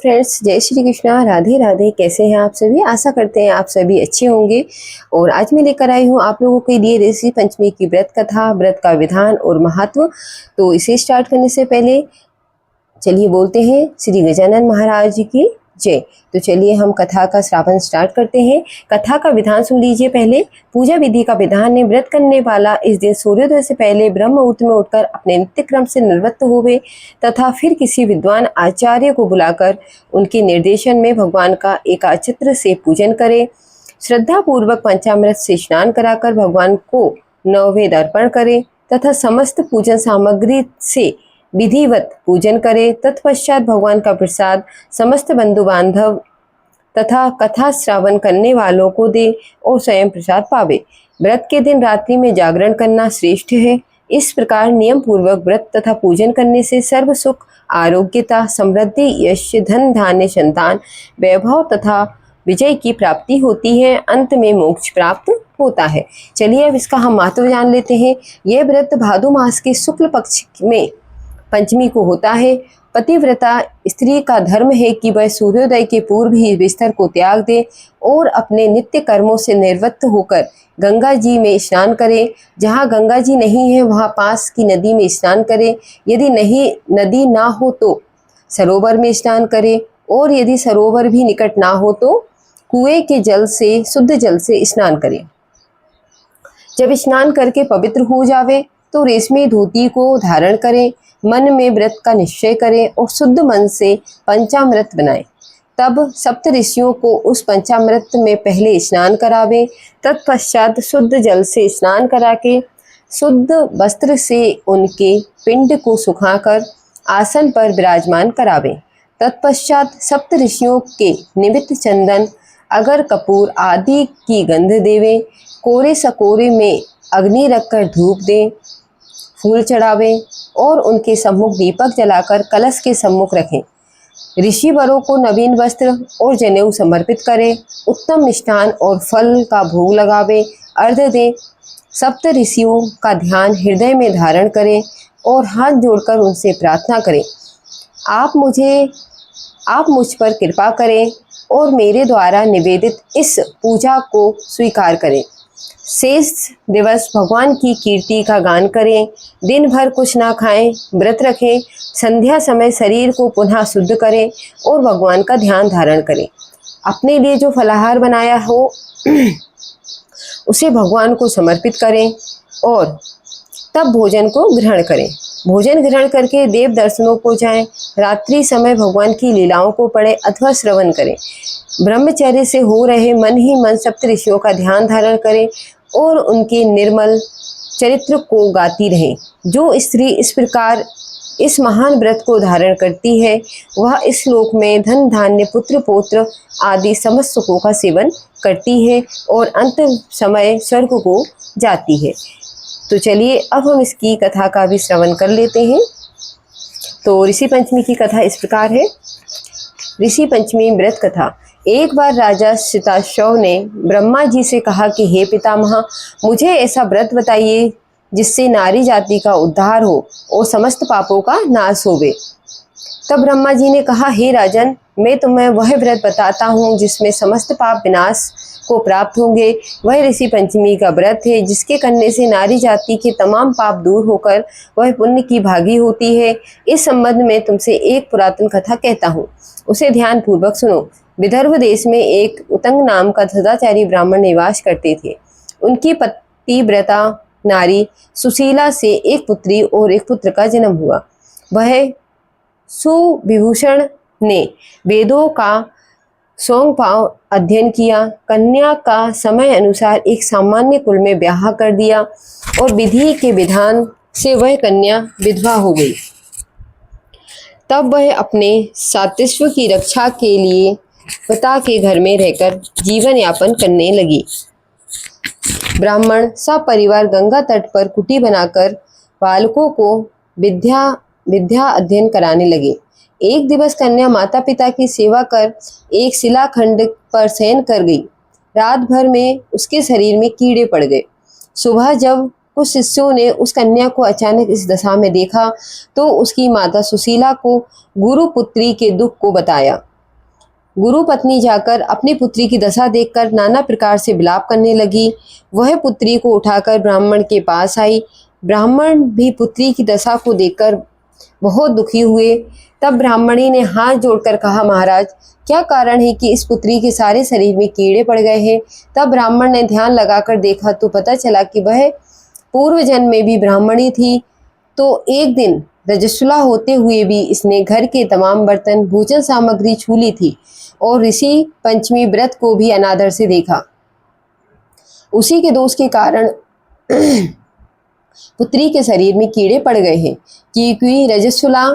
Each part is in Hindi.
फ्रेंड्स, जय श्री कृष्णा, राधे राधे। कैसे हैं आप सभी? आशा करते हैं आप सभी अच्छे होंगे। और आज मैं लेकर आई हूँ आप लोगों के लिए ऋषि पंचमी की व्रत कथा, व्रत का विधान और महत्व। तो इसे स्टार्ट करने से पहले चलिए बोलते हैं श्री गजानन महाराज जी की जय। तो चलिए हम कथा का श्रावण स्टार्ट करते हैं। कथा का विधान सुन लीजिए। पहले पूजा विधि का विधान है। व्रत करने वाला इस दिन सूर्योदय से पहले ब्रह्म मुहूर्त में उठकर अपने नित्य क्रम से निवृत्त होवे तथा फिर किसी विद्वान आचार्य को बुलाकर उनके निर्देशन में भगवान का एकाचित्र से पूजन करे। श्रद्धा पूर्वक पंचामृत से स्नान कराकर भगवान को नववेद अर्पण करे तथा समस्त पूजन सामग्री से विधिवत पूजन करे। तत्पश्चात भगवान का प्रसाद समस्त बंधु बांधव तथा कथा श्रावण करने वालों को दे और स्वयं प्रसाद पावे। व्रत के दिन रात्रि में जागरण करना श्रेष्ठ है। इस प्रकार नियम पूर्वक व्रत तथा पूजन करने से सर्व सुख, आरोग्यता, समृद्धि, यश, धन, धान्य, संतान, वैभव तथा विजय की प्राप्ति होती है। अंत में मोक्ष प्राप्त होता है। चलिए अब इसका हम महत्व जान लेते हैं। यह व्रत भादो मास के शुक्ल पक्ष में पंचमी को होता है। पतिव्रता स्त्री का धर्म है कि वह सूर्योदय के पूर्व ही बिस्तर को त्याग दे और अपने नित्य कर्मों से निवृत्त होकर गंगा जी में स्नान करे। जहाँ गंगा जी नहीं है वहाँ पास की नदी में स्नान करे। यदि नहीं नदी ना हो तो सरोवर में स्नान करे और यदि सरोवर भी निकट ना हो तो कुएं के जल से, शुद्ध जल से स्नान करे। जब स्नान करके पवित्र हो जावे तो रेशमी धोती को धारण करें, मन में व्रत का निश्चय करें और शुद्ध मन से पंचामृत बनाएं। तब सप्त ऋषियों को उस पंचामृत में पहले स्नान करावें। तत्पश्चात शुद्ध जल से स्नान करा के शुद्ध वस्त्र से उनके पिंड को सुखाकर आसन पर विराजमान करावें। तत्पश्चात सप्त ऋषियों के निमित्त चंदन, अगर, कपूर आदि की गंध देवें। कोरे सकोरे में अग्नि रखकर धूप दें, फूल चढ़ावें और उनके सम्मुख दीपक जलाकर कलश के सम्मुख रखें। ऋषि वरों को नवीन वस्त्र और जनेऊ समर्पित करें। उत्तम मिष्ठान और फल का भोग लगावें, अर्घ्य दें। सप्त ऋषियों का ध्यान हृदय में धारण करें और हाथ जोड़कर उनसे प्रार्थना करें, आप मुझ पर कृपा करें और मेरे द्वारा निवेदित इस पूजा को स्वीकार करें। शेष दिवस भगवान की कीर्ति का गान करें। दिन भर कुछ ना खाएं, व्रत रखें। संध्या समय शरीर को पुनः शुद्ध करें और भगवान का ध्यान धारण करें। अपने लिए जो फलाहार बनाया हो उसे भगवान को समर्पित करें और तब भोजन को ग्रहण करें। भोजन ग्रहण करके देव दर्शनों को जाएं। रात्रि समय भगवान की लीलाओं को पढ़ें अथवा श्रवण करें। ब्रह्मचर्य से हो रहे मन ही मन सप्त ऋषियों का ध्यान धारण करें और उनके निर्मल चरित्र को गाती रहें। जो स्त्री इस प्रकार इस महान व्रत को धारण करती है वह इस लोक में धन, धान्य, पुत्र, पौत्र आदि समस्त सुखों का सेवन करती है और अंत समय स्वर्ग को जाती है। तो चलिए अब हम इसकी कथा का भी श्रवण कर लेते हैं। तो ऋषि पंचमी की कथा इस प्रकार है। ऋषि पंचमी व्रत कथा। एक बार राजा श्वेताश्व ने ब्रह्मा जी से कहा कि हे पितामह, मुझे ऐसा व्रत बताइए जिससे नारी जाति का उद्धार हो और समस्त पापों का नाश होवे। तब ब्रह्मा जी ने कहा, हे राजन, मैं तुम्हें वह व्रत बताता हूँ जिसमें समस्त पाप विनाश को प्राप्त होंगे। वह ऋषि पंचमी का व्रत है जिसके करने से नारी जाति के तमाम पाप दूर होकर वह पुण्य की भागी होती है। इस संबंध में तुमसे एक पुरातन कथा कहता हूँ, उसे ध्यान पूर्वक सुनो। विदर्भ देश में एक उतंग नाम का सदाचारी ब्राह्मण निवास करते थे। उनकी पतिव्रता नारी सुशीला से एक पुत्री और एक पुत्र का जन्म हुआ। वह सुविभूषण ने वेदों का सोंगपाव अध्ययन किया। कन्या का समय अनुसार एक सामान्य कुल में ब्याह कर दिया और विधि के विधान से वह कन्या विधवा हो गई। तब वह अपने सातिस्व की रक्षा के लिए पिता के घर में रहकर जीवन यापन करने लगी। ब्राह्मण सपरिवार गंगा तट पर कुटी बनाकर बालकों को विद्या अध्ययन कराने लगे। एक दिवस कन्या माता पिता की सेवा कर एक शिलाखंड पर शयन कर गई। रात भर में उसके शरीर में कीड़े पड़ गए। सुबह जब कुछ शिष्यों ने उस कन्या को अचानक इस दशा में देखा तो उसकी माता सुशीला को गुरु पुत्री के दुख को बताया। गुरु पत्नी जाकर अपनी पुत्री की दशा देखकर नाना प्रकार से विलाप करने लगी। वह पुत्री को उठाकर ब्राह्मण के पास आई। ब्राह्मण भी पुत्री की दशा को देखकर बहुत दुखी हुए। तब ब्राह्मणी ने हाथ जोड़कर कहा, महाराज, क्या कारण है कि इस पुत्री के सारे शरीर में कीड़े पड़ गए हैं? तब ब्राह्मण ने ध्यान लगाकर देखा तो पता चला कि वह पूर्व जन्म में भी ब्राह्मणी थी। तो एक दिन रजस्वला होते हुए भी इसने घर के तमाम बर्तन, भोजन सामग्री छू ली थी और ऋषि पंचमी व्रत को भी अनादर से देखा। उसी के दोष के कारण पुत्री के शरीर में कीड़े पड़ गए हैं, क्योंकि रजस्वला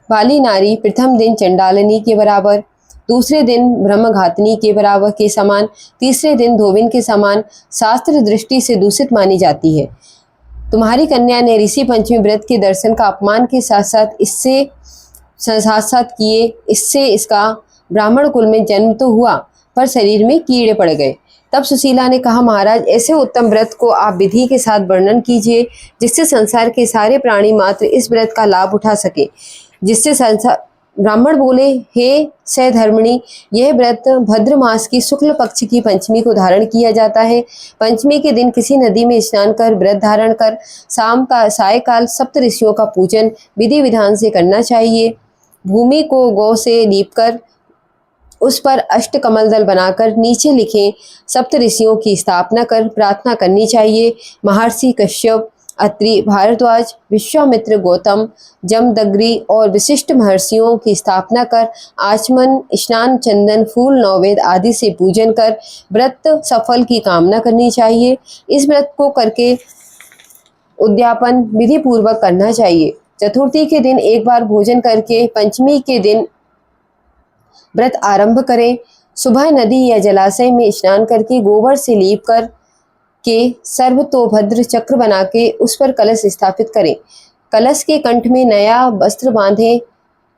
वाली नारी प्रथम दिन चंडालिनी के बराबर, दूसरे दिन ब्रह्मघातिनी के बराबर के समान, तीसरे दिन धोबिन के समान शास्त्र दृष्टि से दूषित मानी जाती है। तुम्हारी कन्या ने ऋषि पंचमी व्रत के दर्शन का अपमान के साथ साथ किए, इससे इसका ब्राह्मण कुल में जन्म तो हुआ पर शरीर में कीड़े पड़ गए। तब सुशीला ने कहा, महाराज, ऐसे उत्तम व्रत को आप विधि के साथ वर्णन कीजिए जिससे संसार के सारे प्राणी मात्र इस व्रत का लाभ उठा सके। जिससे संसार ब्राह्मण बोले, हे सधर्मिणी, यह व्रत भद्र मास की शुक्ल पक्ष की पंचमी को धारण किया जाता है। पंचमी के दिन किसी नदी में स्नान कर व्रत धारण कर सायकाल सप्त ऋषियों का पूजन विधि विधान से करना चाहिए। भूमि को गौ से लीपकर उस पर अष्ट कमल दल बनाकर नीचे लिखे सप्त ऋषियों की स्थापना कर प्रार्थना करनी चाहिए। महर्षि कश्यप, अत्रि, भारद्वाज, विश्वामित्र, गौतम, जमदग्नि और विशिष्ट महर्षियों की स्थापना कर आचमन, स्नान, चंदन, फूल, नौवेद आदि से पूजन कर व्रत सफल की कामना करनी चाहिए। इस व्रत को करके उद्यापन विधि पूर्वक करना चाहिए। चतुर्थी के दिन एक बार भोजन करके पंचमी के दिन व्रत आरंभ करें। सुबह नदी या जलाशय में स्नान करके गोबर से लीप कर के सर्वतोभद्र चक्र बना के उस पर कलश स्थापित करें। कलश के कंठ में नया वस्त्र बांधें।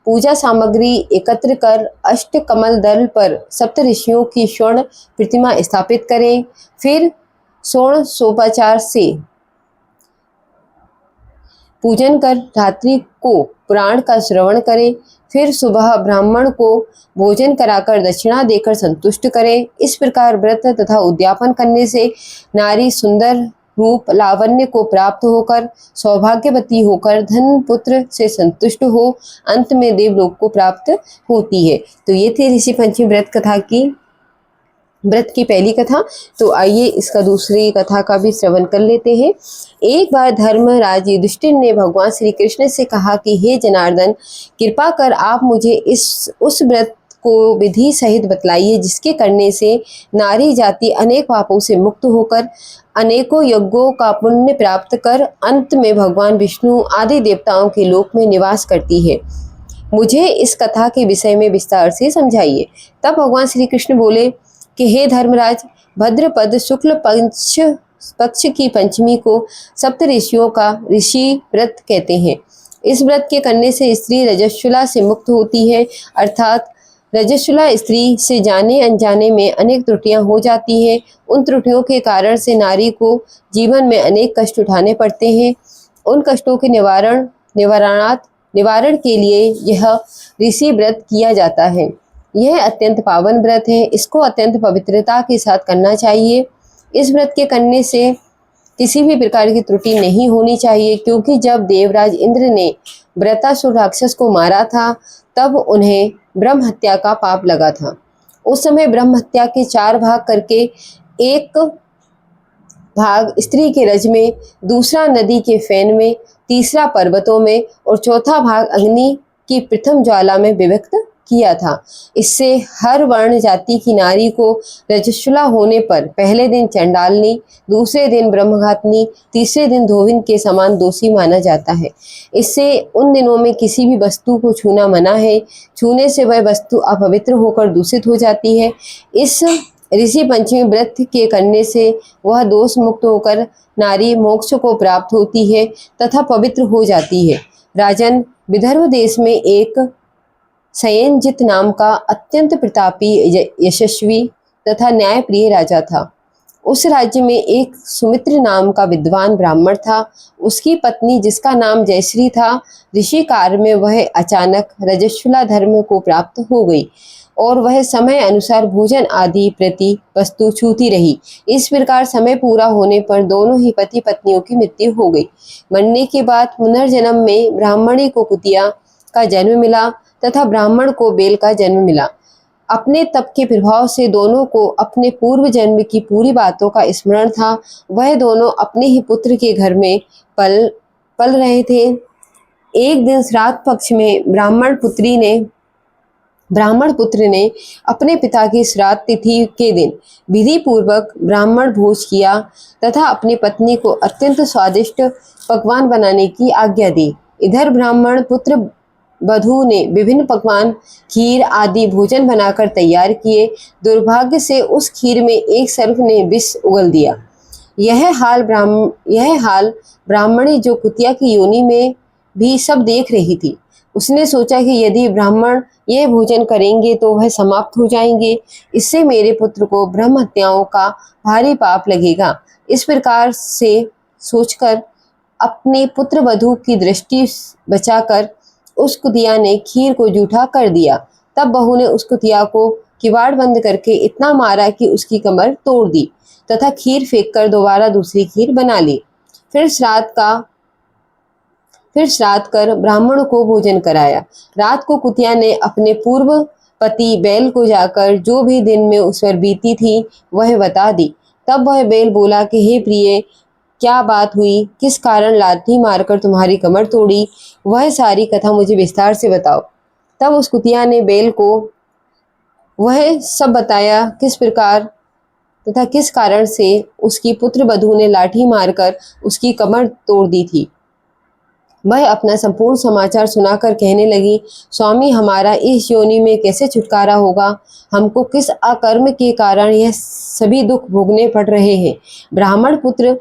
पूजा सामग्री एकत्र कर अष्ट कमल दल पर सप्त ऋषियों की स्वर्ण प्रतिमा स्थापित करें। फिर स्वर्ण सोपाचार से पूजन कर रात्रि को पुराण का श्रवण करें। फिर सुबह ब्राह्मण को भोजन कराकर दक्षिणा देकर संतुष्ट करें। इस प्रकार व्रत तथा उद्यापन करने से नारी सुंदर रूप लावण्य को प्राप्त होकर सौभाग्यवती होकर धन पुत्र से संतुष्ट हो अंत में देवलोक को प्राप्त होती है। तो ये थी ऋषि पंचमी व्रत की पहली कथा। तो आइए इसका दूसरी कथा का भी श्रवण कर लेते हैं। एक बार धर्मराज युधिष्ठिर ने भगवान श्री कृष्ण से कहा कि हे जनार्दन, कृपा कर आप मुझे उस व्रत को विधि सहित बतलाइए जिसके करने से नारी जाति अनेक पापों से मुक्त होकर अनेकों यज्ञों का पुण्य प्राप्त कर अंत में भगवान विष्णु आदि देवताओं के लोक में निवास करती है। मुझे इस कथा के विषय में विस्तार से समझाइए। तब भगवान श्री कृष्ण बोले कि हे धर्मराज, भद्रपद शुक्ल पक्ष की पंचमी को सप्त ऋषियों का ऋषि व्रत कहते हैं। इस व्रत के करने से स्त्री रजस्वला से मुक्त होती है, अर्थात रजस्वला स्त्री से जाने अनजाने में अनेक त्रुटियां हो जाती हैं। उन त्रुटियों के कारण से नारी को जीवन में अनेक कष्ट उठाने पड़ते हैं। उन कष्टों के निवारण के लिए यह ऋषि व्रत किया जाता है। यह अत्यंत पावन व्रत है। इसको अत्यंत पवित्रता के साथ करना चाहिए। इस व्रत के करने से किसी भी प्रकार की त्रुटि नहीं होनी चाहिए, क्योंकि जब देवराज इंद्र ने वृत्रासुर राक्षस को मारा था तब उन्हें ब्रह्म हत्या का पाप लगा था। उस समय ब्रह्म हत्या के 4 भाग करके एक भाग स्त्री के रज में, दूसरा नदी के फेन में, तीसरा पर्वतों में और चौथा भाग अग्नि की प्रथम ज्वाला में विभक्त किया था। इससे हर वर्ण जाति की नारी को रजस्वला होने पर पहले दिन चंडालनी, दूसरे दिन ब्रह्मघातिनी, तीसरे दिन धोबिन के समान दोषी माना जाता है। इससे उन दिनों में किसी भी वस्तु को छूना मना है। छूने से वह वस्तु अपवित्र होकर दूषित हो जाती है। इस ऋषि पंचमी व्रत के करने से वह दोष मुक्त होकर नारी मोक्ष को प्राप्त होती है तथा पवित्र हो जाती है। राजन, विदर्भ देश में एक सयनजित नाम का अत्यंत प्रतापी, यशस्वी तथा न्यायप्रिय राजा था। उस राज्य में एक सुमित्र नाम का विद्वान ब्राह्मण था। उसकी पत्नी, जिसका नाम जयश्री था, ऋषि काल में वह अचानक रजस्वला धर्म को प्राप्त हो गई और वह समय अनुसार भोजन आदि प्रति वस्तु छूती रही। इस प्रकार समय पूरा होने पर दोनों ही पति पत्नियों की मृत्यु हो गई। मरने के बाद पुनर्जन्म में ब्राह्मणी को कुतिया का जन्म मिला तथा ब्राह्मण को बेल का जन्म मिला। अपने तप के प्रभाव से दोनों को अपने पूर्व जन्म की पूरी बातों का स्मरण था। वह दोनों अपने ही पुत्र के घर में पल रहे थे। एक दिन श्राद्ध पक्ष में ब्राह्मण पुत्र ने अपने पिता की श्राद्ध तिथि के दिन विधि पूर्वक ब्राह्मण भोज किया तथा अपनी पत्नी को अत्यंत स्वादिष्ट पकवान बनाने की आज्ञा दी। इधर ब्राह्मण पुत्र वधू ने विभिन्न पकवान, खीर आदि भोजन बनाकर तैयार किए। दुर्भाग्य से उस खीर में एक सर्प ने विष उगल दिया। यह हाल ब्राह्मणी, जो कुतिया की योनि में भी सब देख रही थी। उसने सोचा कि यदि ब्राह्मण यह भोजन करेंगे तो वह समाप्त हो जाएंगे। इससे मेरे पुत्र को ब्रह्म हत्याओं का भारी पाप लगेगा। इस प्रकार से सोचकर अपने पुत्र वधू की दृष्टि बचाकर उस कुतिया ने खीर को जूठा कर दिया। तब बहू ने उस कुतिया को किवाड़ बंद करके इतना मारा कि उसकी कमर तोड़ दी तथा खीर फेंककर दोबारा दूसरी खीर बना ली। फिर श्राद्ध कर ब्राह्मण को भोजन कराया। रात को कुतिया ने अपने पूर्व पति बैल को जाकर जो भी दिन में उस पर बीती थी वह बता दी। तब वह बैल बोला कि हे प्रिय, क्या बात हुई? किस कारण लाठी मारकर तुम्हारी कमर तोड़ी? वह सारी कथा मुझे विस्तार से बताओ। तब उस कुतिया ने बैल को वह सब बताया, किस प्रकार तथा किस कारण से उसकी पुत्र वधू ने लाठी मारकर उसकी कमर तोड़ दी थी। वह अपना संपूर्ण समाचार सुनाकर कहने लगी, स्वामी, हमारा इस योनि में कैसे छुटकारा होगा? हमको किस अकर्म के कारण यह सभी दुख भोगने पड़ रहे हैं? ब्राह्मण पुत्र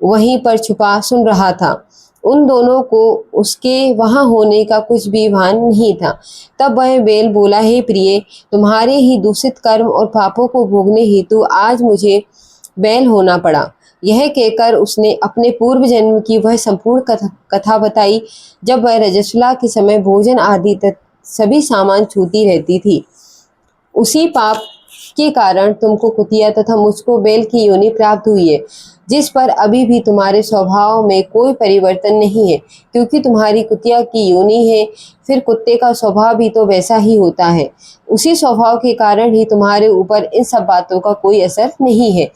वहीं पर छुपा सुन रहा था। उन दोनों को उसके वहां होने का कुछ भी भान नहीं था। तब वह बैल बोला, हे प्रिय, तुम्हारे ही दूषित कर्म और पापों को भोगने हेतु आज मुझे बैल होना पड़ा। यह कहकर उसने अपने पूर्व जन्म की वह संपूर्ण कथा बताई, जब वह रजस्वला के समय भोजन आदि सभी सामान छूती रहती थी। उसी पाप के कारण तुमको कुतिया तथा मुझको बैल की योनि प्राप्त हुई है, जिस पर अभी भी तुम्हारे स्वभाव में कोई परिवर्तन नहीं है, क्योंकि तुम्हारी कुतिया की योनि है। फिर कुत्ते का स्वभाव भी तो वैसा ही होता है। उसी स्वभाव के कारण ही तुम्हारे ऊपर इन सब बातों का कोई असर नहीं है।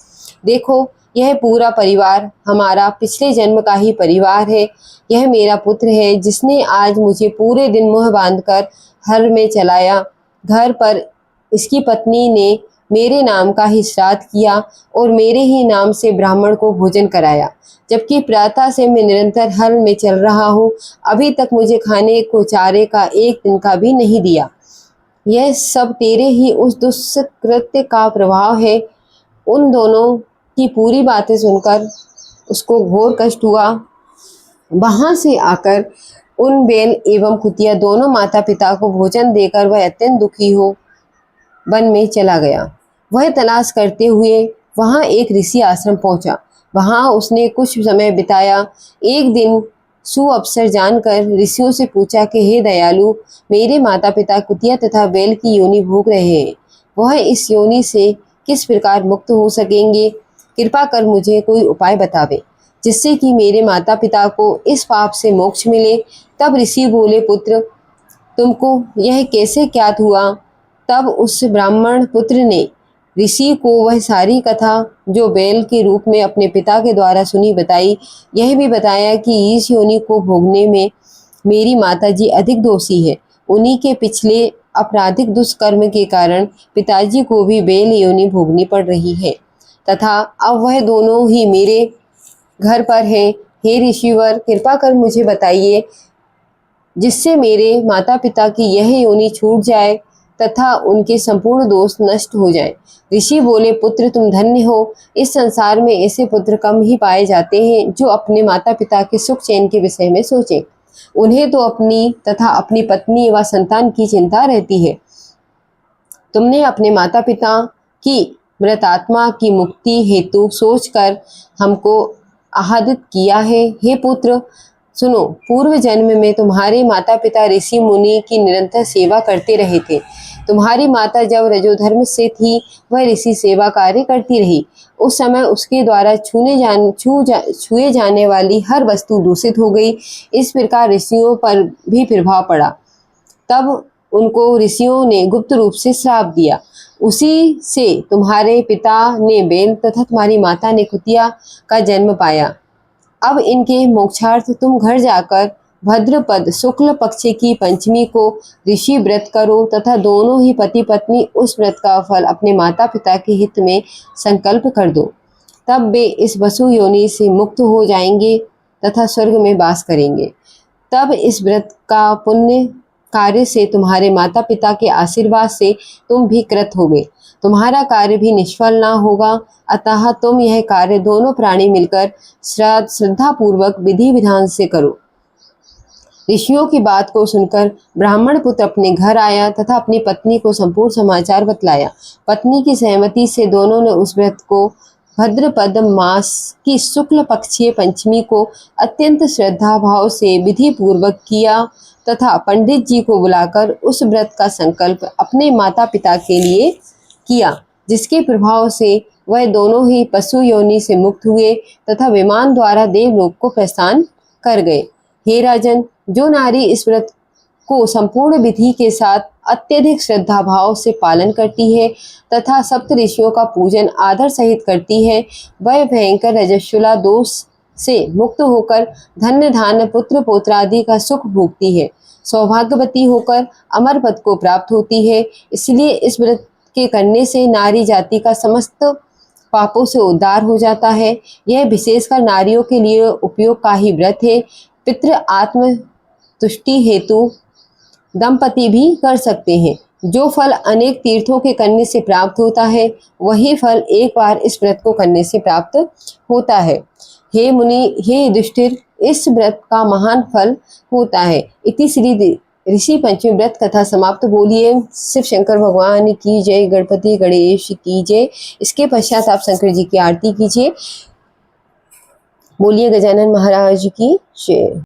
देखो, यह पूरा परिवार हमारा पिछले जन्म का ही परिवार है। यह मेरा पुत्र है, जिसने आज मुझे पूरे दिन मुंह बांधकर हल में चलाया। घर पर इसकी पत्नी ने मेरे नाम का ही श्राद्ध किया और मेरे ही नाम से ब्राह्मण को भोजन कराया, जबकि प्रातः से मैं निरंतर हल में चल रहा हूँ। अभी तक मुझे खाने को चारे का एक दिन का भी नहीं दिया। यह सब तेरे ही उस दुष्कृत्य का प्रभाव है। उन दोनों की पूरी बातें सुनकर उसको घोर कष्ट हुआ। वहां से आकर उन बैल एवं कुतिया दोनों माता पिता को भोजन देकर वह अत्यंत दुखी हो वन में चला गया। वह तलाश करते हुए वहां एक ऋषि आश्रम पहुंचा। वहां उसने कुछ समय बिताया। एक दिन सुअवसर जानकर ऋषियों से पूछा कि हे दयालु, मेरे माता पिता कुतिया तथा बैल की योनि भोग रहे हैं। वह इस योनि से किस प्रकार मुक्त हो सकेंगे? कृपा कर मुझे कोई उपाय बतावे, जिससे कि मेरे माता पिता को इस पाप से मोक्ष मिले। तब ऋषि बोले, पुत्र, तुमको यह कैसे ज्ञात हुआ? तब उस ब्राह्मण पुत्र ने ऋषि को वह सारी कथा जो बैल के रूप में अपने पिता के द्वारा सुनी बताई। यह भी बताया कि इस योनि को भोगने में मेरी माताजी अधिक दोषी है। उन्हीं के पिछले आपराधिक दुष्कर्म के कारण पिताजी को भी बैल योनि भोगनी पड़ रही है तथा अब वह दोनों ही मेरे घर पर हैं। हे ऋषिवर, कृपा कर मुझे बताइए, जिससे मेरे माता पिता की यह योनि छूट जाए तथा उनके संपूर्ण दोष नष्ट हो जाएं। ऋषि बोले, पुत्र, तुम धन्य हो। इस संसार में ऐसे पुत्र कम ही पाए जाते हैं जो अपने माता पिता के सुख चैन के विषय में सोचें। उन्हें तो अपनी तथा अपनी पत्नी व संतान की चिंता रहती है। तुमने अपने माता पिता की मृत आत्मा की मुक्ति हेतु सोचकर हमको आह्लादित किया है। हे पुत्र, सुनो, पूर्व जन्म में तुम्हारे माता पिता ऋषि मुनि की निरंतर सेवा करते रहे थे। तुम्हारी माता जब रजोधर्म से थी, वह ऋषि सेवा कार्य करती रही। उस समय उसके द्वारा छुए जाने वाली हर वस्तु दूषित हो गई। इस प्रकार ऋषियों पर भी प्रभाव पड़ा। तब उनको ऋषियों ने गुप्त रूप से श्राप दिया। उसी से तुम्हारे पिता ने बेल तथा तुम्हारी माता ने कुतिया का जन्म पाया। अब इनके मोक्षार्थ तुम घर जाकर भद्रपद शुक्ल पक्ष की पंचमी को ऋषि व्रत करो तथा दोनों ही पति पत्नी उस व्रत का फल अपने माता पिता के हित में संकल्प कर दो। तब वे इस वसु योनि से मुक्त हो जाएंगे तथा स्वर्ग में वास करेंगे। तब इस व्रत का पुण्य कार्य से तुम्हारे माता पिता के आशीर्वाद से तुम भी कृत होगे, तुम्हारा कार्य भी निष्फल ना होगा। अतः तुम यह कार्य दोनों प्राणी मिलकर श्रद्धा पूर्वक विधि विधान से करो। ऋषियों की बात को सुनकर ब्राह्मण पुत्र अपने घर आया तथा अपनी पत्नी को संपूर्ण समाचार बतलाया। पत्नी की सहमति से दोनों ने उस व्रत को भद्रपद मास की शुक्ल पक्षीय पंचमी को अत्यंत श्रद्धा भाव से विधि पूर्वक किया तथा पंडित जी को बुलाकर उस व्रत का संकल्प अपने माता पिता के लिए किया, जिसके प्रभाव से वह दोनों ही पशु योनि से मुक्त हुए तथा विमान द्वारा देवलोक को प्रस्थान कर गए। हे राजन, जो नारी इस व्रत को संपूर्ण विधि के साथ अत्यधिक श्रद्धा भाव से पालन करती है तथा सप्त ऋषियों का पूजन आदर सहित करती है, वह भयंकर रजस्वला दोष से मुक्त होकर धन्य धान्य पुत्र पौत्रादि का सुख भोगती है, सौभाग्यवती होकर अमर पद को प्राप्त होती है। इसलिए इस व्रत के करने से नारी जाति का समस्त पापों से उद्धार हो जाता है। यह विशेषकर नारियों के लिए उपयोग का ही व्रत है। पितृ आत्म तुष्टि हेतु दंपति भी कर सकते हैं। जो फल अनेक तीर्थों के करने से प्राप्त होता है, वही फल एक बार इस व्रत को करने से प्राप्त होता है। हे मुनि, हे युधिष्ठिर, इस व्रत का महान फल होता है। इति श्री ऋषि पंचमी व्रत कथा समाप्त। बोलिए शिव शंकर भगवान की जय, गणपति गणेश की जय। इसके पश्चात आप शंकर जी की आरती कीजिए। बोलिए गजानन महाराज की जय।